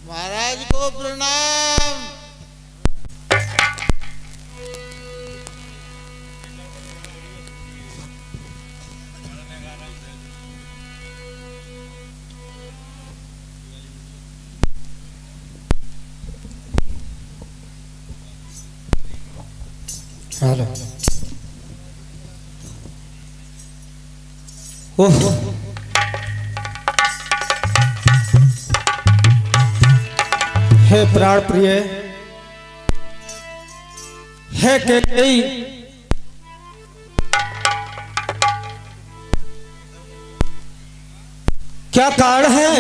महाराज को प्रणाम। हेलो। ओह, हे प्राण प्रिय, हे कैकेयी, क्या कारण है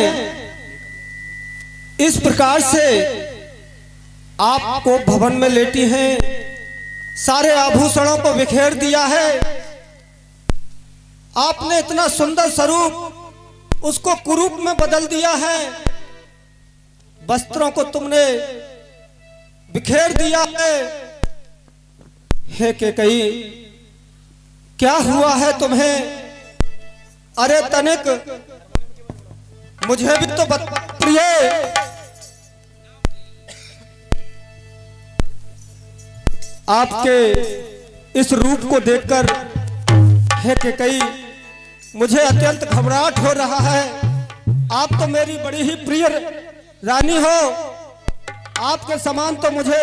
इस प्रकार से आपको भवन में लेटी हैं, सारे आभूषणों को बिखेर दिया है। आपने इतना सुंदर स्वरूप उसको कुरूप में बदल दिया है, वस्त्रों को तुमने बिखेर दिया है। हे कैकेयी, क्या हुआ है तुम्हें? अरे तनिक मुझे भी तो प्रिय, आपके इस रूप को देखकर हे कैकेयी मुझे अत्यंत घबराहट हो रहा है। आप तो मेरी बड़ी ही प्रिय रानी हो, आपके समान तो मुझे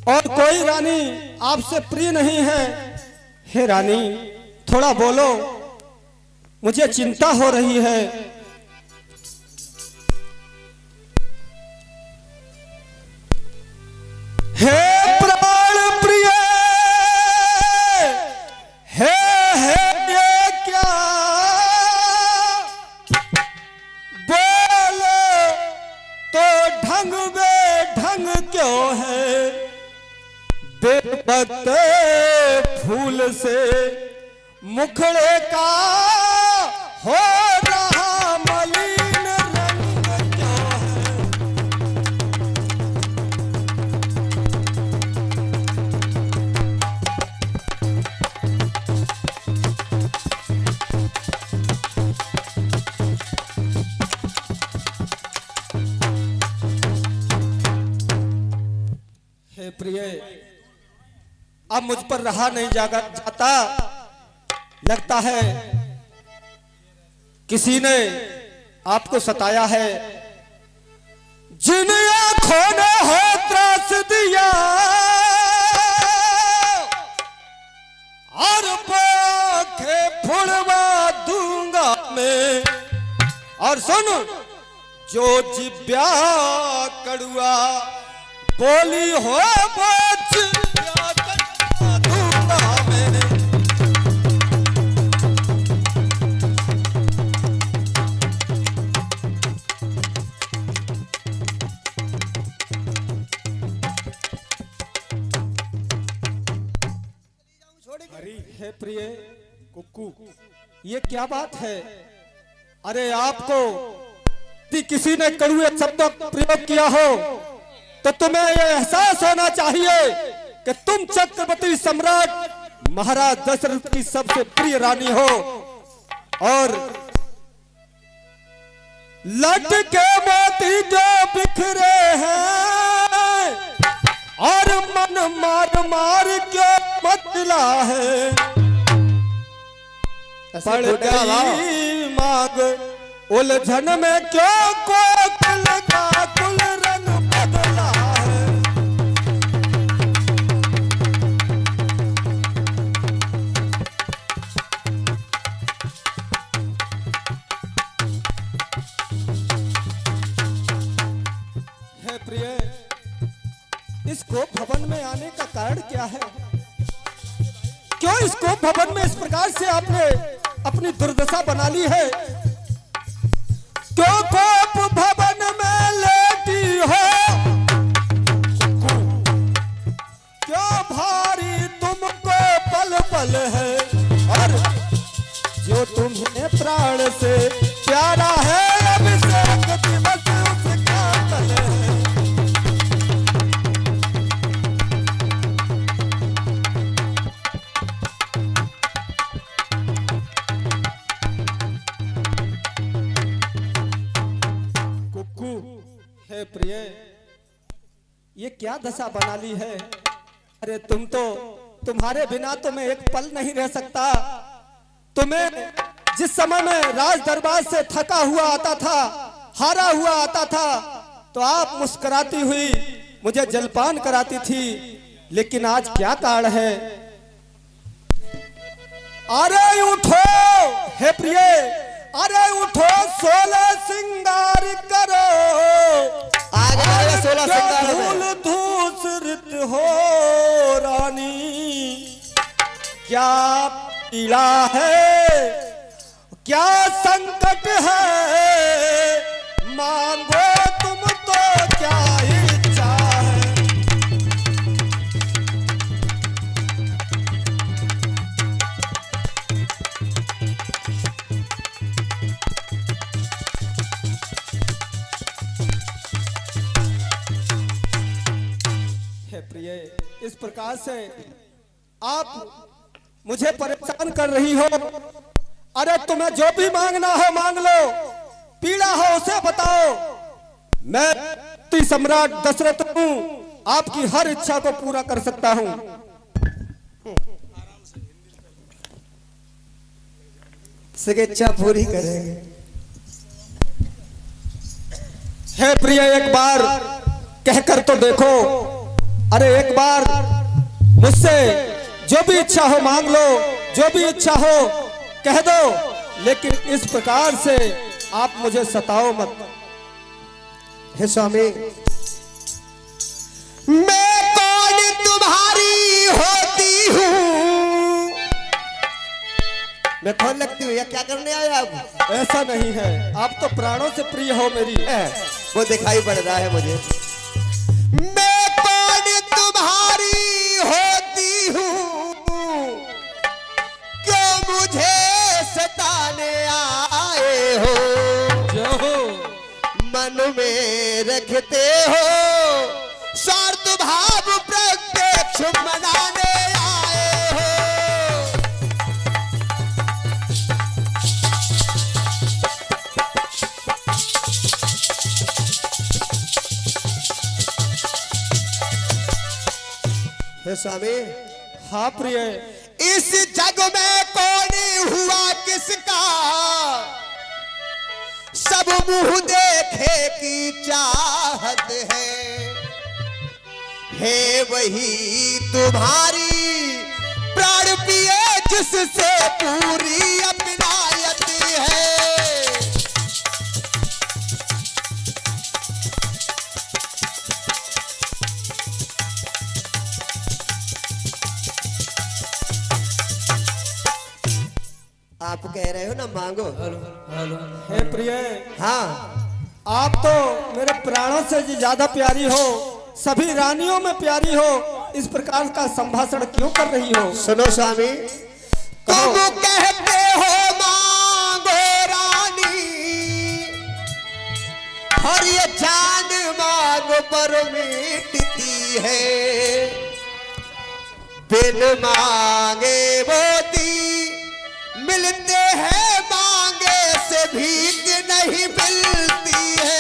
और कोई रानी आपसे प्रिय नहीं है। हे रानी, थोड़ा बोलो, मुझे चिंता हो रही है। हे प्राण प्रिय, हे ये क्या बोलो तो ढंग बेढंग क्यों है? बेपत्ते फूल से मुखड़े का हो रहा मलिन रंग क्यों है? हे प्रिय, अब मुझ पर रहा नहीं जाता। लगता है किसी ने आपको सताया है। जिन आंखों ने हो त्रास दिया और पाखे फुड़वा दूंगा मैं। और सुन, जो जिब्या कड़ुआ बोली हो वो जिब्या कड़ुआ दूंगा मैं। हे प्रिय कुक्कू, ये क्या बात है? अरे आपको किसी ने कड़ुए शब्दों का प्रयोग किया हो तो तुम्हें यह एहसास होना चाहिए कि तुम चक्रवर्ती सम्राट महाराज दशरथ की सबसे प्रिय रानी हो। और लटके मोती जो बिखरे हैं और मन मार मार क्यों मतला है? पड़ गई मांग उलझन में क्यों कोकिल का कुल रंग बदला है? हे प्रिय, इस गोप भवन में आने का कारण क्या है? क्यों इस गोप भवन में इस प्रकार से आपने अपनी दुर्दशा बना ली है? क्यों गोप भवन में लेटी हो? क्यों भारी तुमको पल पल है? और जो तुम्हें प्राण से प्यारा है अभिषेक दिवस उसका कल है। प्रिय, ये क्या दशा बना ली है। अरे तुम्हारे बिना तो मैं एक पल नहीं रह सकता। तुम्हें जिस समय में राज दरबार से थका हुआ आता था, हारा हुआ आता था, तो आप मुस्कुराती हुई मुझे जलपान कराती थी। लेकिन आज क्या कारण है। अरे उठो हे प्रिय, अरे उठो 16 सिंगार करो, आगे 16 सिंगार धूल धूसरित हो रानी। क्या पीड़ा है, क्या संकट है, मांगो तुम तो क्या इच्छा है। हे प्रिय, इस प्रकार से आप मुझे परेशान कर रही हो। अरे तुम्हें जो भी मांगना हो मांग लो, पीड़ा हो उसे बताओ। मैं ती सम्राट दशरथ हूँ, आपकी हर इच्छा को पूरा कर सकता हूँ। इच्छा पूरी करेंगे। हे प्रिय, एक बार कहकर तो देखो। अरे एक बार मुझसे जो भी इच्छा हो मांग लो, जो भी इच्छा हो कह दो, लेकिन इस प्रकार से आप मुझे सताओ मत। हे स्वामी, मैं कौन तुम्हारी होती हूँ, मैं कौन लगती हूँ या क्या करने आए आप। ऐसा नहीं है, आप तो प्राणों से प्रिय हो मेरी। वो दिखाई पड़ रहा है मुझे। मैं कौन तुम्हारी होती हूँ, क्यों मुझे सताने आए हो, जो मन में रखते हो स्वार्थ भाव प्रत्यक्ष मनाने आए हो। हे स्वामी, हाँ प्रिय, इस जग में कौन हुआ किसका, सब मुंह देखे की चाहत है वही तुम्हारी प्राण पिए जिससे पूरी अपनायत है। आप कह रहे हो ना मांगो। हे प्रिय, हाँ, आप तो मेरे प्राणों से ज्यादा प्यारी हो, सभी रानियों में प्यारी हो। इस प्रकार का संभाषण क्यों कर रही हो। सुनो स्वामी, तुम कहते हो मांगो रानी, और ये जान मांगो पर मिटती है, बिन मांगे मोती मिलते हैं, मांगे से भीख नहीं मिलती है।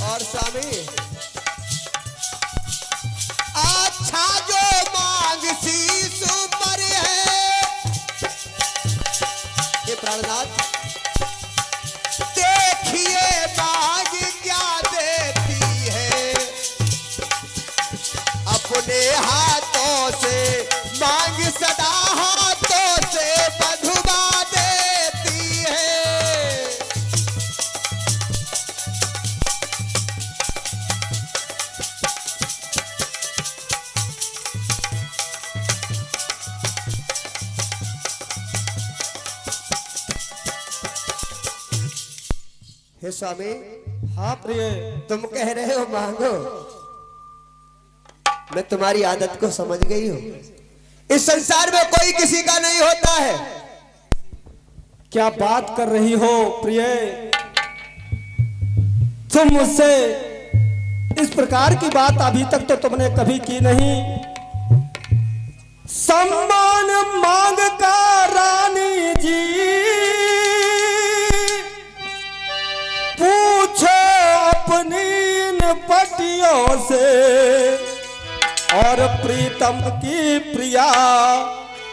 और स्वामी, अच्छा जो मांग शीश पर है, ये प्राणनाथ देखिए मांग क्या देती है, अपने हाथों से मांग सदा हाथों से बंधुआ देती है। हे स्वामी, हाँ प्रिय, तुम कह रहे हो मांगो, मैं तुम्हारी आदत को समझ गई हूं। इस संसार में कोई किसी का नहीं होता है। क्या बात कर रही हो प्रिय। तुम मुझसे इस प्रकार की बात अभी तक तो तुमने कभी की नहीं। सम्मान मांग का रानी जी पूछो अपनी इन पटियों से, और प्रीतम की प्रिया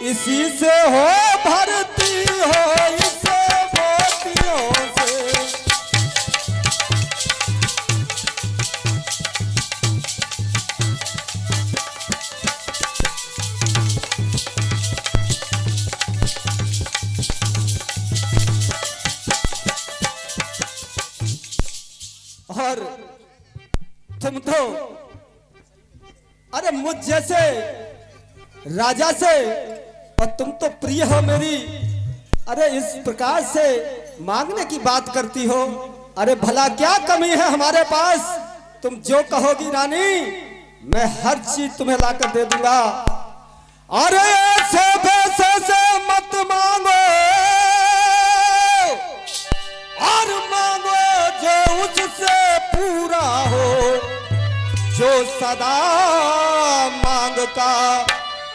इसी से हो भरती हो इसे मोतियों से। और तुम तो अरे मुझ जैसे राजा से, और तुम तो प्रिय हो मेरी, अरे इस प्रकार से मांगने की बात करती हो। अरे भला क्या कमी है हमारे पास? तुम जो कहोगी रानी, मैं हर चीज तुम्हें लाकर दे दूंगा। अरे ऐसे पैसे से मत मांगो, और मांगो जो उससे पूरा हो, जो सदा मांग का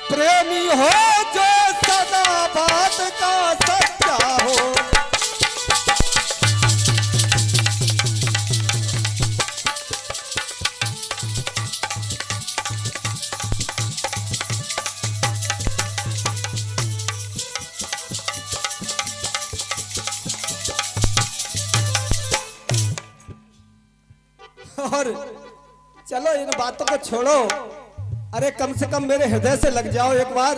प्रेमी हो, जो सदा बात का सच्चा हो। और चलो इन बातों को छोड़ो, अरे कम से कम मेरे हृदय से लग जाओ एक बार।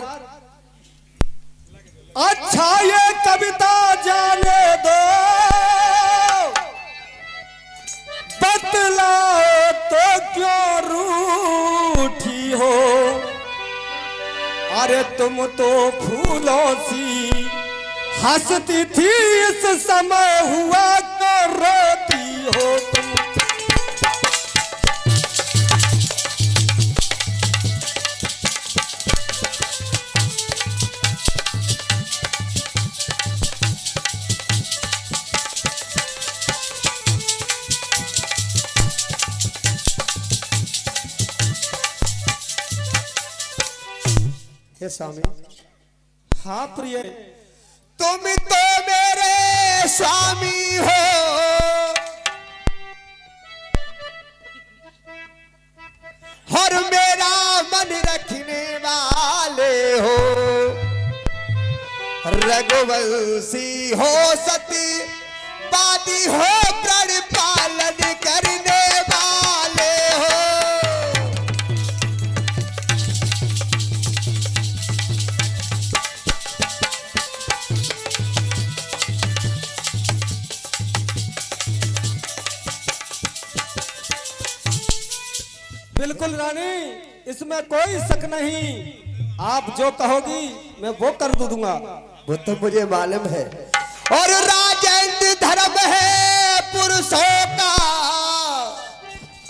अच्छा ये कविता जाने दो, बतलाओ तो क्यों रूठी हो। अरे तुम तो फूलों सी हंसती थी, इस समय हुआ तो रोती हो तुम। हे स्वामी। हाँ प्रिय, तुम तो मेरे स्वामी हो, और मेरा मन रखने वाले हो। रघुवंशी हो, सती वादी हो, प्रण पालन करने वाले हो। बिल्कुल रानी, इसमें कोई शक नहीं। आप जो कहोगी मैं वो कर दूंगा। वो तो मुझे मालूम है। और राजेंद्र धर्म है पुरुषों का।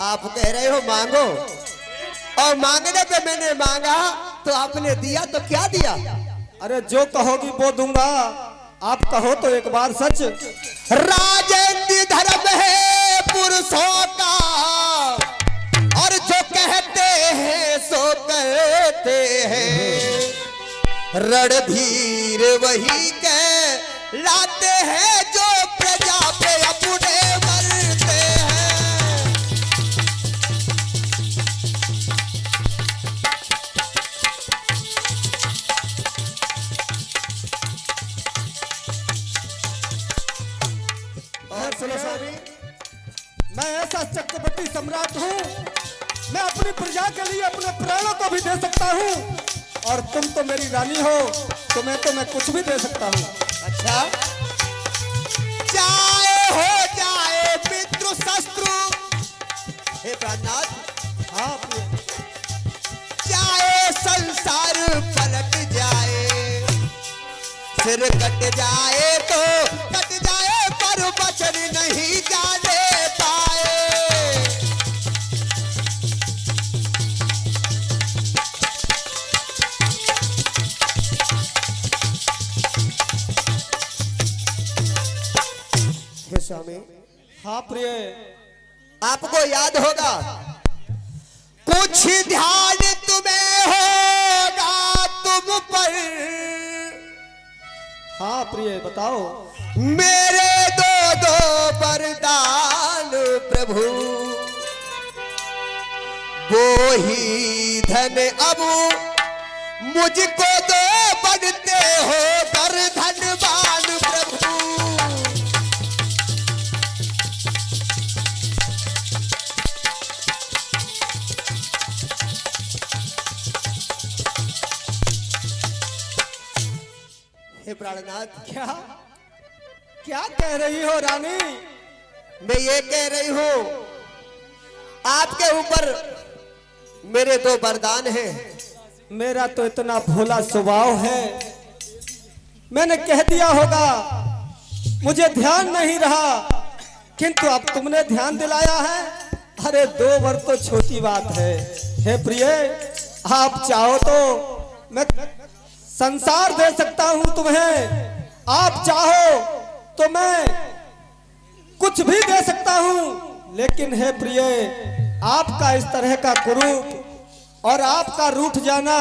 आप कह रहे हो मांगो, और मांगने पे मैंने मांगा तो आपने दिया, तो क्या दिया? अरे जो कहोगी वो दूंगा। आप कहो तो एक बार सच। राजेंद्र धर्म है पुरुषों का, और जो कहते हैं सो कहते हैं। रणधीर वही कह लाते हैं, जो प्रजा पे अपने मरते हैं। और सुनो स्वामी, मैं ऐसा चक्रवर्ती सम्राट हूँ, मैं अपनी प्रजा के लिए अपने प्राणों को भी दे सकता हूँ। और तुम तो मेरी रानी हो, तुम्हें तो मैं कुछ भी दे सकता हूँ। अच्छा, चाहे हो जाए मित्र शत्रु, हे प्राणनाथ। हाँ प्रिय। चाहे संसार पलट जाए, सिर कट जाए तो कट जाए, पर वचन नहीं जाने पाए। स्वामी। हाँ प्रिय। आपको याद होगा कुछ ध्यान तुम्हें होगा तुम पर। हाँ प्रिय बताओ। मेरे दो दो वरदान प्रभु, वो ही धन अब मुझको दो, बनते हो कर धनवान प्रभु। हे प्राणनाथ, क्या क्या कह रही हो रानी? मैं ये कह रही हूं आपके ऊपर मेरे दो वरदान हैं। मेरा तो इतना भोला स्वभाव है, मैंने कह दिया होगा, मुझे ध्यान नहीं रहा, किंतु अब तुमने ध्यान दिलाया है। अरे 2 वर तो छोटी बात है। हे प्रिय, आप चाहो तो मैं संसार दे सकता हूं तुम्हें, आप चाहो तो मैं कुछ भी दे सकता हूं, लेकिन हे प्रिय, आपका इस तरह का कुरूप और आपका रूठ जाना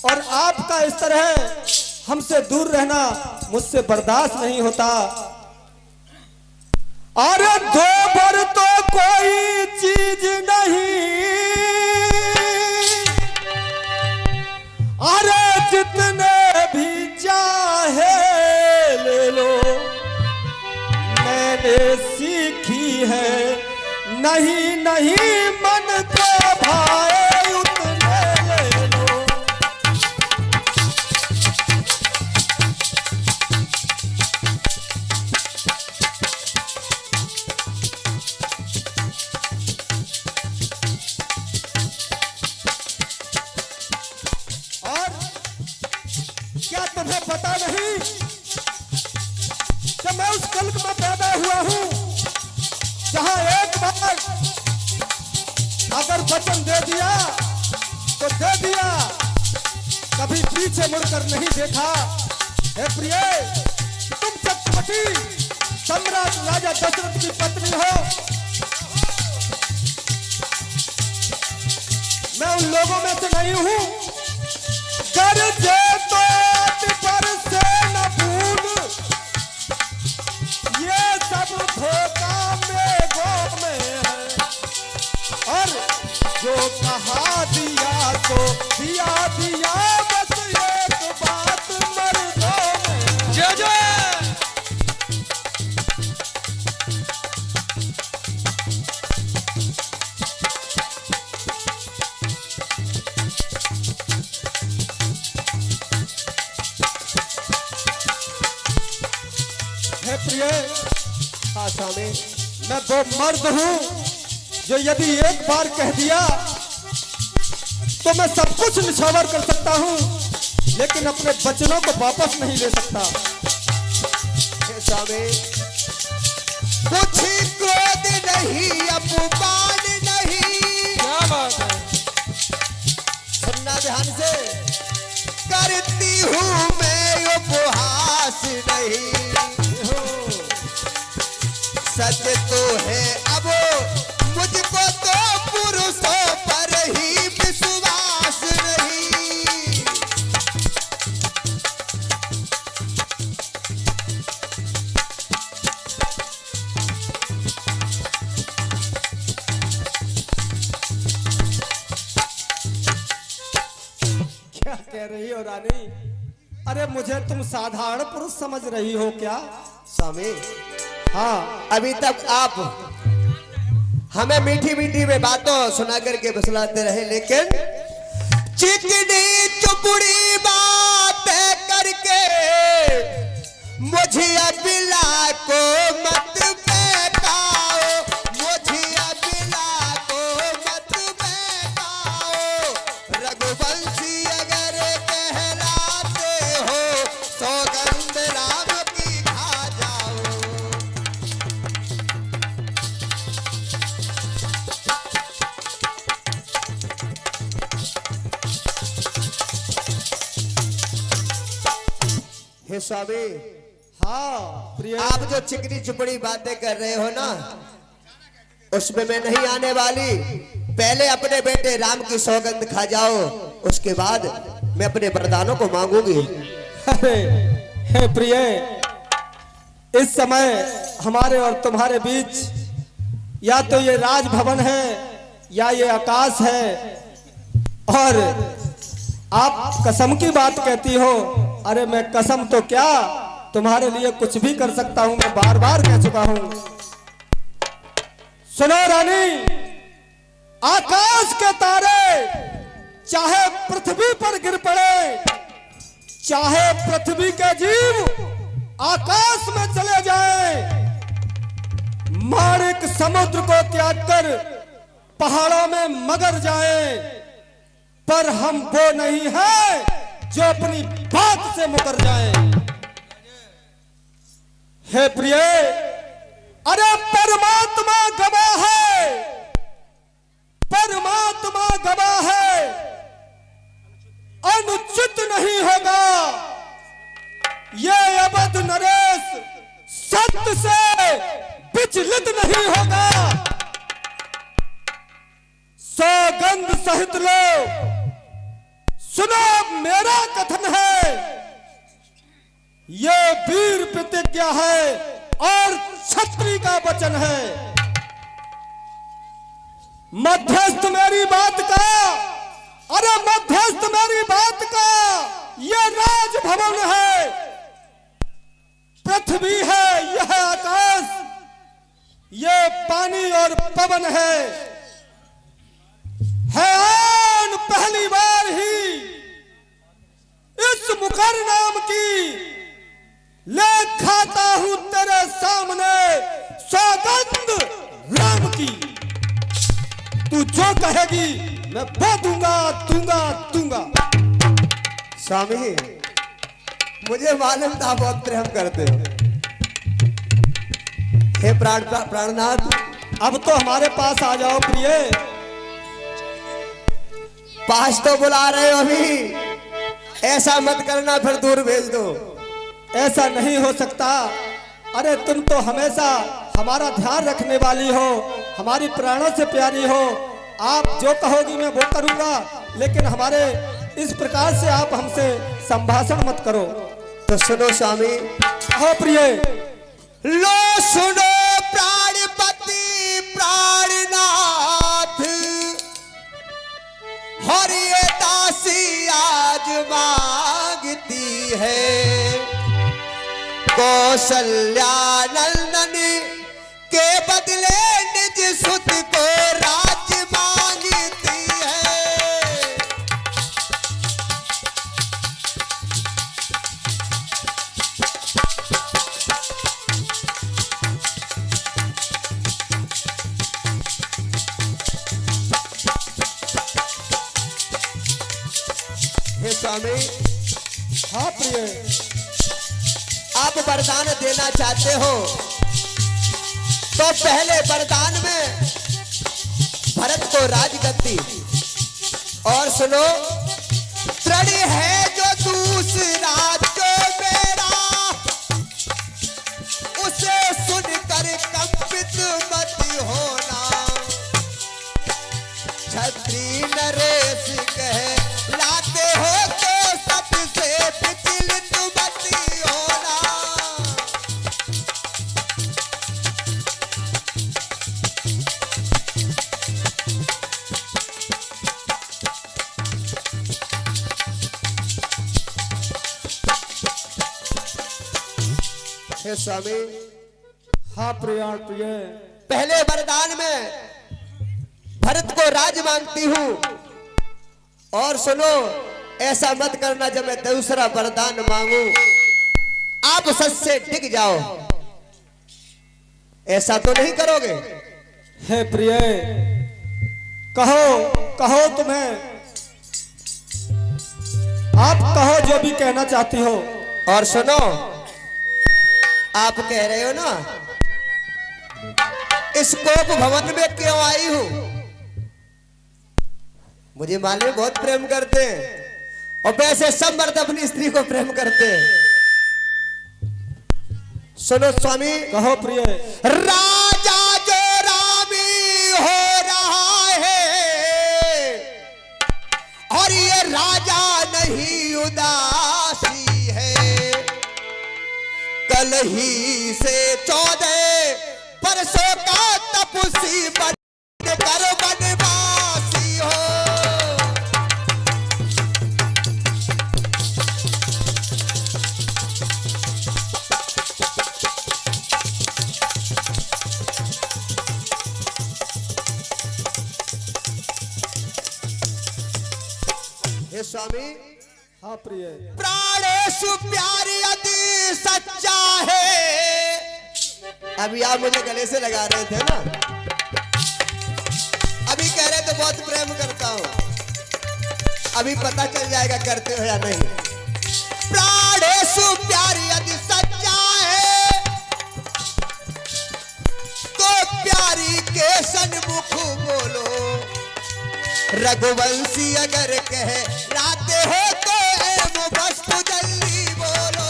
और आपका इस तरह हमसे दूर रहना मुझसे बर्दाश्त नहीं होता। अरे 2 वर तो कोई चीज नहीं, अरे जितने भी चाहे ले लो, मैंने सीखी है नहीं नहीं मन को भाए उतने ले लो। और क्या तुम्हें पता नहीं कि मैं उस कल्प में पैदा हुआ हूं जहां एक बार अगर वचन दे दिया तो दे दिया, कभी पीछे मुड़कर नहीं देखा। हे प्रिय, तुम चक्रवर्ती सम्राट राजा दशरथ की पत्नी हो। मैं उन लोगों में से नहीं हूं गरजे तो पर से न भूल, ये सब धोखा मेघों में है, और जो कहा दिया तो दिया दिया, बस एक बात मर्दों में। जय जय। हे प्रिय, हाँ स्वामी, मैं वो मर्द हूं जो यदि एक बार कह दिया तो मैं सब कुछ निछावर कर सकता हूं, लेकिन अपने वचनों को वापस नहीं ले सकता। हे स्वामी, कुछ क्रोध नहीं, अपमान नहीं। क्या बात है? सुनना ध्यान से, करती हूँ मैं उपहास नहीं। सच तो है अब मुझको तो पुरुषों पर ही विश्वास नहीं। क्या कह रही हो रानी? अरे मुझे तुम साधारण पुरुष समझ रही हो क्या? स्वामी, हाँ, अभी तक आप हमें मीठी मीठी में बातों सुना करके बसलाते रहे, लेकिन चिकनी चुपड़ी बातें करके मुझे अबिला को मत बहकाओ, मुझे अबिला को मत बहकाओ। रघुवंशी अगर कहलाते हो, सौगंध राम की खा जाओ। हे स्वामी, हाँ प्रिय, आप जो चिकनी चुपड़ी बातें कर रहे हो ना, उसमें मैं नहीं आने वाली। पहले अपने बेटे राम की सौगंध खा जाओ, उसके बाद मैं अपने वरदानों को मांगूंगी। अरे हे प्रिय, इस समय हमारे और तुम्हारे बीच या तो ये राजभवन है या ये आकाश है, और आप कसम की बात कहती हो। अरे मैं कसम तो क्या, तुम्हारे लिए कुछ भी कर सकता हूं, मैं बार बार कह चुका हूं। सुनो रानी, आकाश के तारे चाहे पृथ्वी पर गिर पड़े, चाहे पृथ्वी के जीव आकाश में चले जाएं, माणिक समुद्र को त्याग कर पहाड़ों में मगर जाएं, पर हम वो नहीं है जो अपनी बात से मुकर जाएं। हे प्रिय, अरे परमात्मा गवाह है, परमात्मा गवाह है, अनुचित नहीं होगा ये अवध नरेश सत्य से विचलित नहीं होगा। सौगंध सहित लो, सुनो मेरा कथन है, ये वीर प्रतिज्ञा है और क्षत्रिय का वचन है। मध्यस्थ मेरी बात का, अरे मध्यस्थ मेरी बात का, ये राजभवन है, पृथ्वी है, यह आकाश, ये पानी और पवन है आन पहली बार ही इस मुखर नाम की ले खाता हूं तेरे सामने सौगंध राम की। तू जो कहेगी मैं वो दूंगा दूंगा दूंगा। स्वामी, मुझे मालूम था बहुत प्रेम करते हो। हे प्राणनाथ, अब तो हमारे पास आ जाओ प्रिय। पास तो बुला रहे हो अभी, ऐसा मत करना फिर दूर भेज दो। ऐसा नहीं हो सकता। अरे तुम तो हमेशा हमारा ध्यान रखने वाली हो, हमारी प्राणों से प्यारी हो। आप जो कहोगी मैं वो करूंगा, लेकिन हमारे इस प्रकार से आप हमसे संभाषण मत करो। तो सुनो स्वामी। हो प्रिय, लो सुनो प्राणपति प्राणनाथ, और ये दासी आज मांगती है, कौशल्या नंदन के बदले निज सुत को राज मांगती है। हे स्वामी। हाँ प्रिय, आप वरदान देना चाहते हो तो पहले वरदान में भरत को राजगद्दी, और सुनो, दृढ़ है जो दूसरा जो मेरा, उसे सुनकर कंपित मत होना। छत्री नरेश कहे लाते हो तो सबसे विचलित मत होना। हे स्वामी। हाँ प्रियाण प्रिय, पहले वरदान में भरत को राज मांगती हूं, और सुनो, ऐसा मत करना जब मैं दूसरा वरदान मांगू आप सच से टिक जाओ। ऐसा तो नहीं करोगे? हे प्रिय, कहो कहो, तुम्हें आप कहो जो भी कहना चाहती हो। और सुनो, आप कह रहे हो ना इस कोप भवन में क्यों आई हूं? मुझे मालूम है बहुत प्रेम करते हैं, और वैसे सब मर्द अपनी स्त्री को प्रेम करते हैं। सुनो स्वामी। कहो प्रिय। राजा जो रामी हो रहा है, उदासी है। कल ही से 14 परसों का तपसी बन कर बनवासी हो। हे स्वामी, हाँ प्रिय, प्राणेशु प्यार यदि सच्चा है। अभी आप मुझे गले से लगा रहे थे ना, अभी कह रहे तो बहुत प्रेम करता हूं, अभी पता चल जाएगा करते हो या नहीं। प्राणेशु प्यार यदि सच्चा है तो प्यारी के सन्मुख बोलो। रघुवंशी अगर कह राते हो तो एम वस्तु जल्दी बोलो।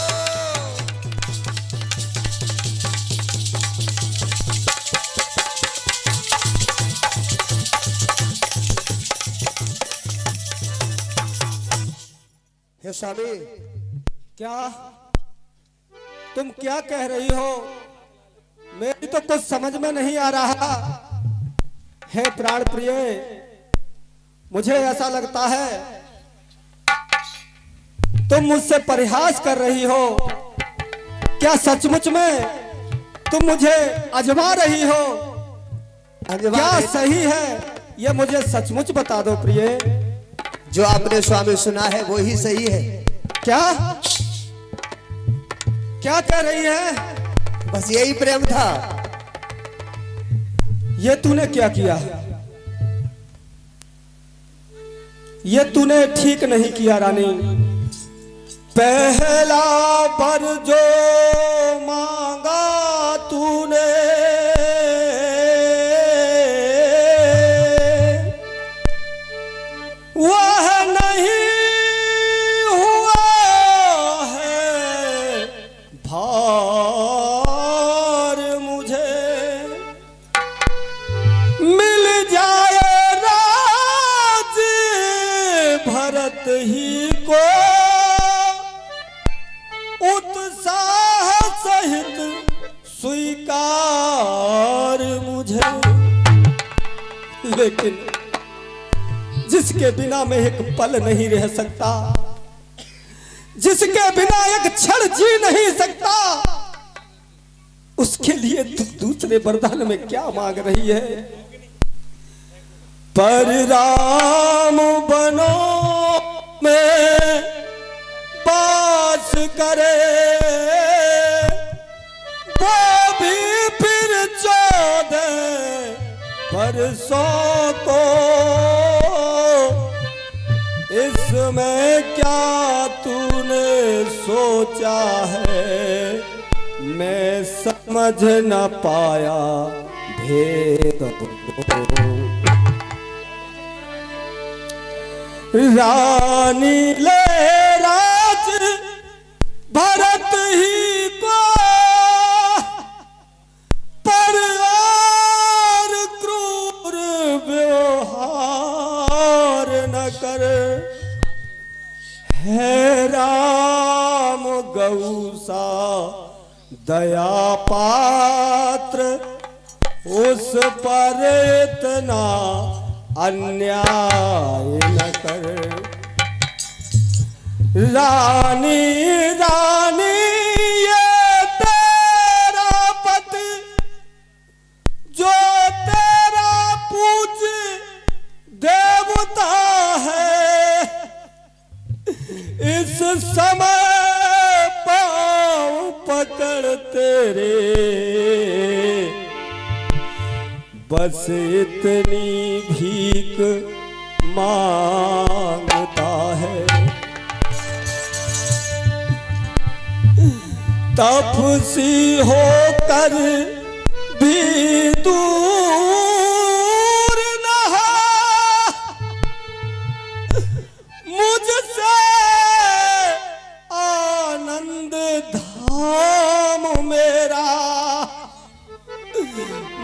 हे स्वामी, क्या तुम क्या कह रही हो? मेरी तो कुछ समझ में नहीं आ रहा। हे प्राण प्रिय, मुझे ऐसा लगता है तुम मुझसे परिहास कर रही हो। क्या सचमुच में तुम मुझे अजमा रही हो? क्या सही है ये मुझे सचमुच बता दो प्रिय। जो आपने स्वामी सुना है वो ही सही है। क्या क्या कह रही है? बस यही प्रेम था। ये तूने क्या किया? ये तूने ठीक नहीं किया रानी। पहला बर जो मांगा तूने वह नहीं हुआ है भार मुझे। मिल जाए राज भरत ही को उत्साह सहित स्वीकार मुझे। लेकिन जिसके बिना मैं एक पल नहीं रह सकता, जिसके बिना एक क्षण जी नहीं सकता, उसके लिए तू दूसरे वरदान में क्या मांग रही है? पर राम बनो में पास करे वो भी फिर 14 परसों को। इसमें क्या तूने सोचा है मैं समझ न पाया भेद को। रानी ले राज भरत ही को पर और क्रूर व्यवहार न कर। है राम गौसा दया पात्र उस पर इतना अन्याय न कर। रानी रानी ये तेरा पति जो तेरा पूज देवता है, इस समय पाँव पकड़ तेरे बस इतनी भीख मांगता है। तपसी होकर भी दूर न हो मुझसे आनंद धाम मेरा।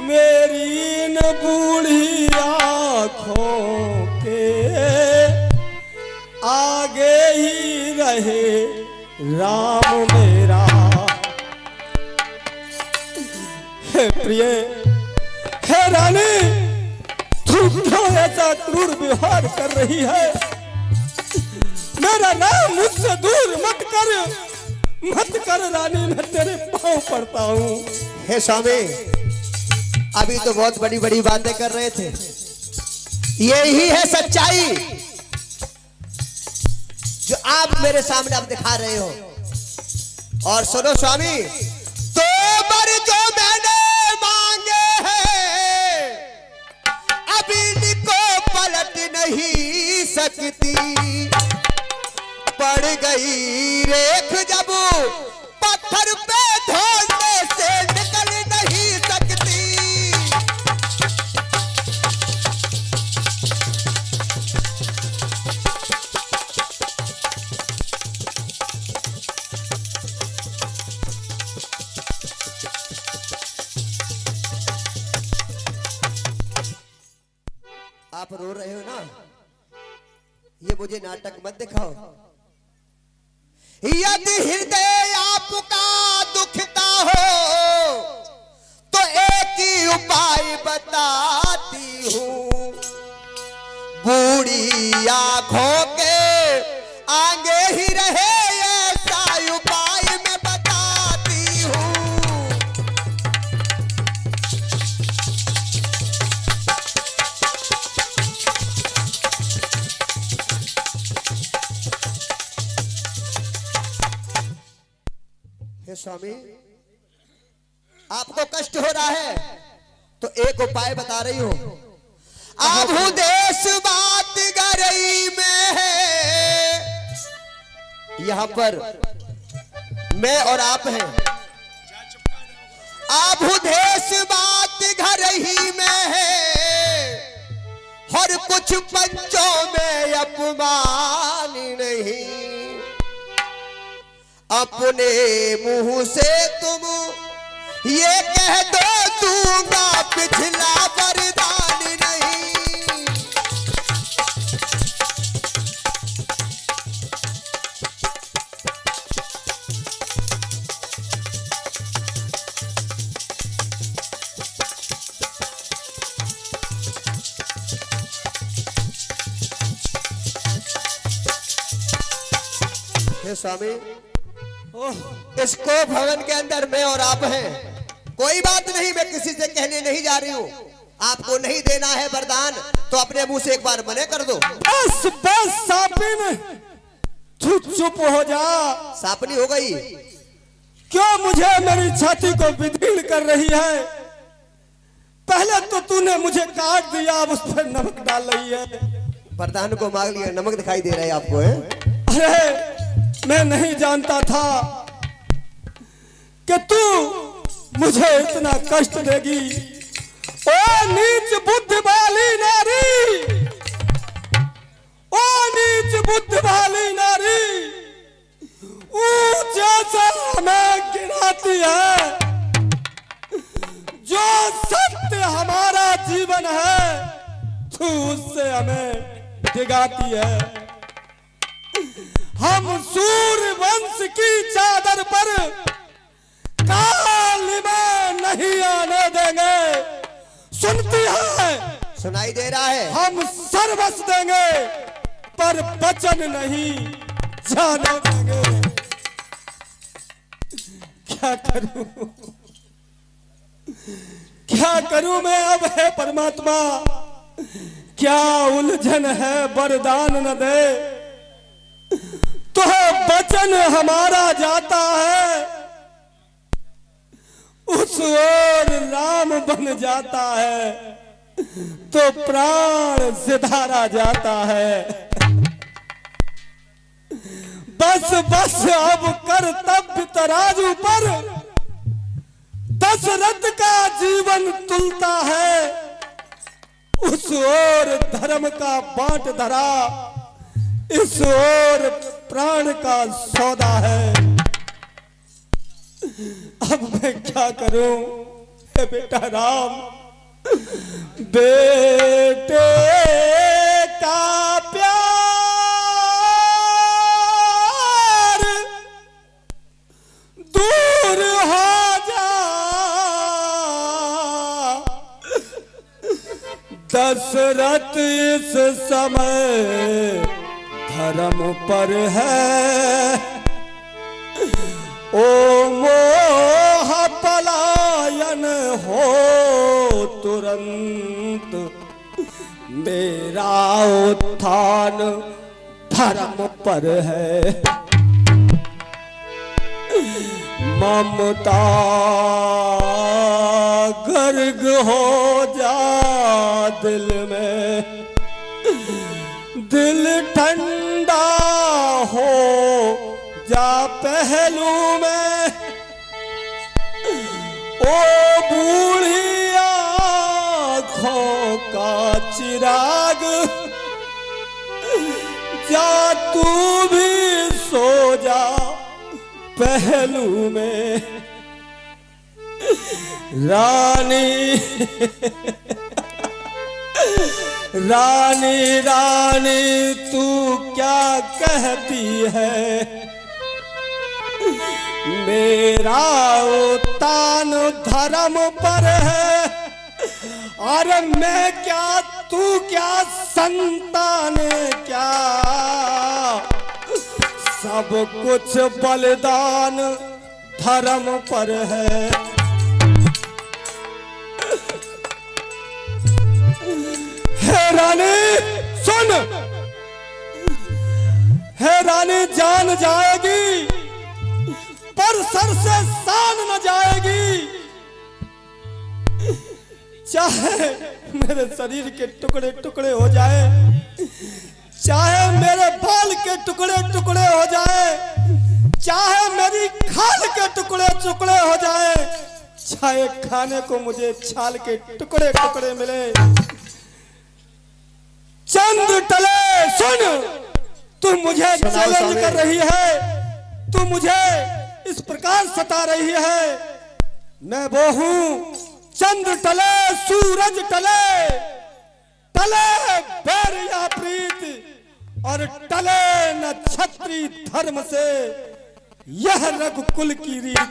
मेरी न बूढ़ी आँखों के आगे ही रहे राम मेरा। हे प्रिय, हे रानी, तू क्यों ऐसा क्रूर व्यवहार कर रही है? मेरा नाम मुझसे दूर मत कर रानी, मैं तेरे पांव पड़ता हूँ। हे स्वामी, अभी तो बहुत बड़ी बड़ी बातें कर रहे थे, यही है सच्चाई जो आप मेरे सामने अब दिखा रहे हो। और सुनो स्वामी, तो बर जो मैंने मांगे हैं अभी इनको पलट नहीं सकती। पड़ गई रेख जब पत्थर पे ढोलने से निकल नहीं सकती। आप रो रहे हो ना, ये मुझे नाटक मत दिखाओ। यदि हृदय आपका दुखता हो तो एक ही उपाय बताती हूँ। बूढ़ी आंखों के आगे ही रहे ऐसा उपाय मैं बताती हूँ। हे स्वामी, आपको कष्ट हो रहा है तो एक उपाय बता रही हूं। आभू देश बात गरई में है, यहां पर मैं और आप हैं। आभू देश बात घर ही में है, हर कुछ पंचों में अपमान नहीं। अपने मुंह से तुम ये कह दो दूंगा पिछला वरदान नहीं। हे स्वामी, इसको भवन के अंदर मैं और आप हैं। कोई बात नहीं, मैं किसी से कहने नहीं जा रही हूँ। आपको नहीं देना है वरदान तो अपने मुंह से एक बार मने कर दो। बस बस सापिन, तू चुप हो जा। सापनी हो गई? क्यों मुझे मेरी छाती को विदीर्ण कर रही है? पहले तो तूने मुझे काट दिया, अब उस पर नमक डाल रही है। वरदान को मांग लिया, नमक दिखाई दे रहा है आपको है? अरे मैं नहीं जानता था कि तू मुझे इतना कष्ट देगी। ओ नीच बुद्धि वाली नारी, ओ नीच बुद्धि वाली नारी, ऊंचे से हमें गिराती है। जो सत्य हमारा जीवन है तू उससे हमें डिगाती है। हम सूर्य वंश की चादर पर कालिमा नहीं आने देंगे। सुनती है? सुनाई दे रहा है। हम सर्वस्व देंगे पर वचन नहीं जाने देंगे। क्या करूं, क्या करूं मैं अब? है परमात्मा, क्या उलझन है, वरदान न दे तो वचन हमारा जाता है, उस ओर राम बन जाता है तो प्राण सिधारा जाता है। बस बस अब कर्तव्य तराजू पर दशरथ का जीवन तुलता है, उस ओर धर्म का बांट धरा, इस ओर प्राण का सौदा है। अब मैं क्या करूं? हे बेटा राम, बेटे का प्यार दशरथ इस समय धर्म पर है, ओ मोह पलायन हो तुरंत, मेरा उत्थान धर्म पर है। ममता गर्ग हो जा दिल में, दिल ठंडा हो जा पहलू में, ओ बूढ़ी आँखों का चिराग, जा तू भी सो जा पहलू में। रानी रानी रानी तू क्या कहती है, मेरा उत्थान धर्म पर है। अरे मैं क्या तू क्या संतान क्या, सब कुछ बलिदान धर्म पर है। हे रानी सुन, हे रानी जान जाएगी पर सर से शान न जाएगी। चाहे मेरे शरीर के टुकड़े टुकड़े हो जाए, चाहे मेरे बाल के टुकड़े टुकड़े हो जाए, चाहे मेरी खाल के टुकड़े टुकड़े हो जाए, चाहे खाने को मुझे छाल के टुकड़े टुकड़े मिले, चंद टले। सुन, तू मुझे चैलेंज कर रही है, तू मुझे इस प्रकार सता रही है। मैं वो हूं, चंद टले सूरज टले, टले बैर या प्रीत और टले न क्षत्रिय धर्म से, यह रघुकुल की रीत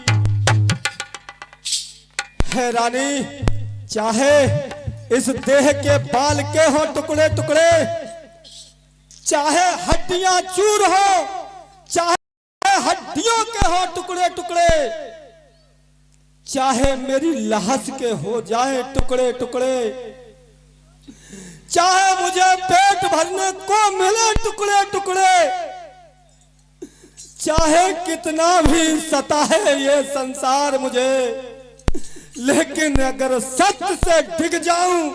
है। रानी चाहे इस देह के बाल के हो टुकड़े टुकड़े, चाहे हड्डियां चूर हो, चाहे हड्डियों के हो टुकड़े टुकड़े, चाहे मेरी लाश के हो जाए टुकड़े टुकड़े, चाहे मुझे पेट भरने को मिले टुकड़े टुकड़े, चाहे कितना भी सताए ये संसार मुझे, लेकिन अगर सत्य से डिग जाऊं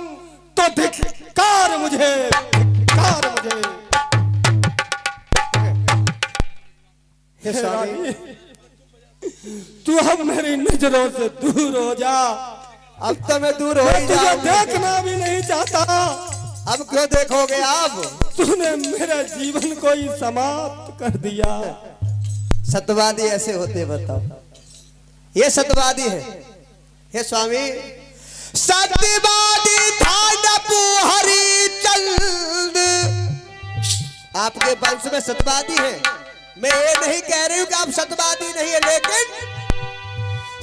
तो धिक्कार मुझे, धिक्कार मुझे। हे स्वामी, तू अब मेरी नजरों से दूर हो जा। अब तो मैं दूर हो ही तुझे देखना भी नहीं चाहता। अब क्यों देखोगे आप? तूने मेरे जीवन को ही समाप्त कर दिया। सत्यवादी ऐसे होते, बताओ, ये सत्यवादी है। हे स्वामी, सत्यवादी था नपु हरिचंद, आपके वंश में सत्यवादी है। मैं ये नहीं कह रही हूं कि आप सत्यवादी नहीं है, लेकिन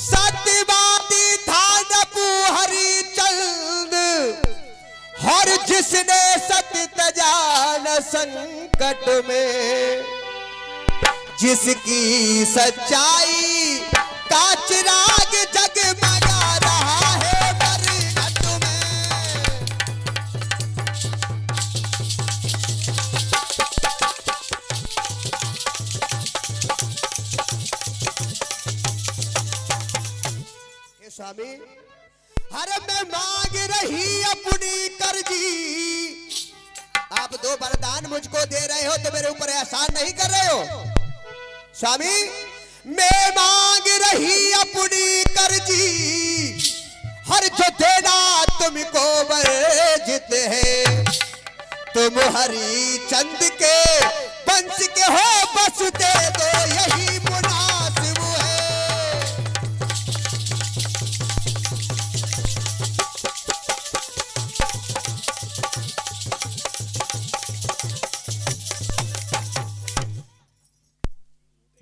सत्यवादी था नपु हरिचंद, हर जिसने सत्य तजा न संकट में, जिसकी सच्चाई का चिराग जगमगा रहा है बरगद में। हे स्वामी, अरे मैं मांग रही अपनी कर्जी, आप दो वरदान मुझको दे रहे हो तो मेरे ऊपर एहसान नहीं कर रहे हो। स्वामी, मैं मांग रही अपनी कर्जी, हर जो देना तुमको वर्जित है, तुम हरि चंद के वंश के हो, बस दे दो यही मुनासिब है।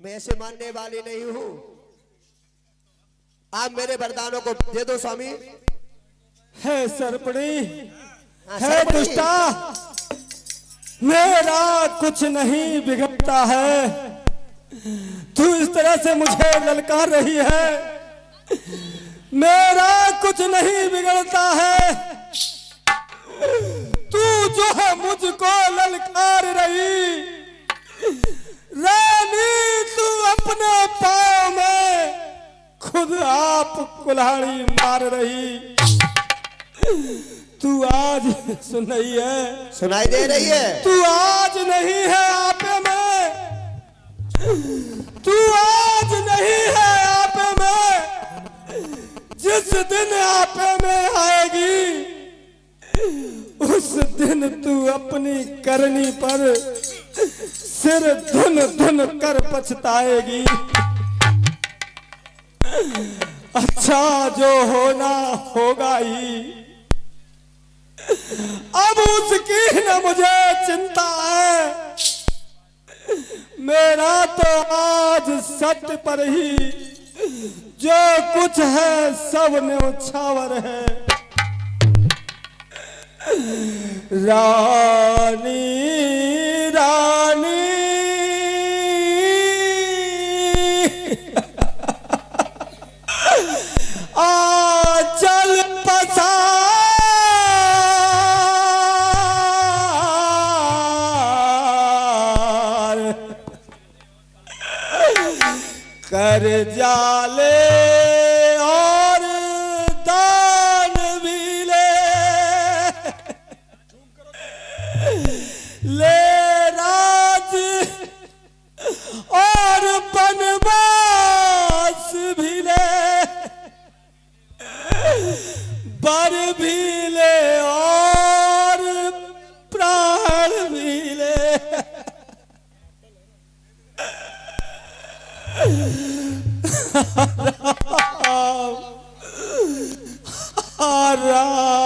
मैं ऐसे मानने वाली नहीं हूं। आप मेरे वरदानों को दे दो स्वामी। है सरपणी, है दुष्टा, मेरा कुछ नहीं बिगड़ता है। तू इस तरह से मुझे ललकार रही है, मेरा कुछ नहीं बिगड़ता है। तू जो है मुझको ललकार रही, रानी तू अपने पाँव में खुद आप कुल्हाड़ी मार रही। तू आज सुन रही है, सुनाई दे रही है। तू आज नहीं है आपे में, तू आज नहीं है आपे में। जिस दिन आपे में आएगी उस दिन तू अपनी करनी पर सिर धुन धुन कर पछताएगी। अच्छा जो होना होगा ही, अब उसकी न मुझे चिंता है। मेरा तो आज सत्य पर ही जो कुछ है सब न्योछावर है। रानी रानी चल पसार कर जाले और दान भी ले राज और बनवास भी ले, बर भी ले और प्राण भी ले। राम